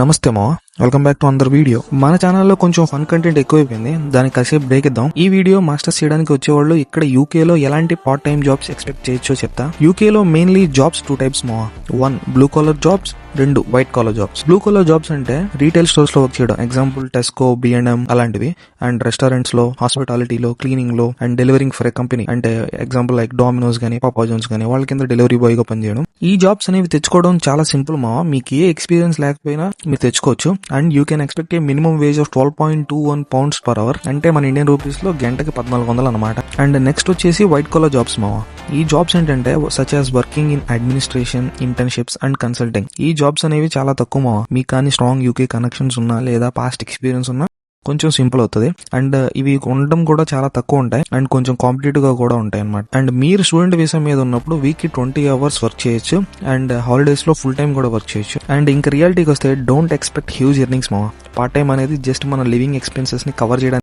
నమస్తే మా welcome back to another video. మన ఛానల్లో కొంచెం ఫన్ కంటెంట్ ఎక్కువైపోయింది, దానికి కాసేపు బ్రేక్ ఇద్దాం. ఈ వీడియో మాస్టర్స్ చేయడానికి వచ్చేవాళ్ళు ఇక్కడ యూకేలో ఎలాంటి పార్ట్ టైం జాబ్స్ ఎక్స్పెక్ట్ చేయొచ్చో చెప్తా. యూకేలో మెయిన్లీ జాబ్స్ 2 టైప్స్ మా. 1 blue collar jobs, 2 white collar jobs. Blue collar jobs అంటే రీటైల్ స్టోర్స్ లో వర్క్ చేయడం, ఎగ్జాంపుల్ టెస్కో, B&M అలాంటివి, అండ్ రెస్టారెంట్స్ లో, హాస్పిటాలిటీలో, క్లీనింగ్ లో, and delivering for a company అంటే ఎగ్జాంపుల్ లైక్ డామినోస్ గానీ, పాపా జాన్స్ గానీ వాళ్ళ కింద డెలివరీ బాయ్ గా పనిచేయడం. ఈ జాబ్స్ అనేవి తెచ్చుకోవడం చాలా సింపుల్ మా. మీకు ఏ ఎక్స్పీరియన్స్ లేకపోయినా మీరు తెచ్చుకోవచ్చు. And you can expect A minimum wage of 12.21 pounds per hour, అంటే మన ఇండియన్ రూపీస్ లో గంటకి 1400 అనమాట. అండ్ నెక్స్ట్ వచ్చేసి వైట్ కాలర్ జాబ్స్ మావా. ఈ జాబ్స్ ఏంటంటే such as working in administration, internships and consulting. ఈ జాబ్స్ అనేవి చాలా తక్కువ మావా. మీకు కానీ స్ట్రాంగ్ యూకే కనెక్షన్స్ ఉన్నా లేదా పాస్ట్ ఎక్స్పీరియన్స్ ఉన్నా కొంచెం సింపుల్ అవుతుంది. అండ్ ఇవి ఉండడం కూడా చాలా తక్కువ ఉంటాయి అండ్ కొంచెం కాంపిటేటివ్ గా కూడా ఉంటాయి అనమాట. అండ్ మీరు స్టూడెంట్ వీసా మీద ఉన్నప్పుడు వీక్ కి 20 hours వర్క్ చేయొచ్చు అండ్ హాలిడేస్ లో ఫుల్ టైం కూడా వర్క్ చేయొచ్చు. అండ్ ఇంకా రియాలిటీకి వస్తే డోంట్ ఎక్స్పెక్ట్ హ్యూజ్ ఎర్నింగ్స్ మావా. పార్ట్ టైం అనేది జస్ట్ మన లివింగ్ ఎక్స్పెన్సెస్ ని కవర్ చేయడానికి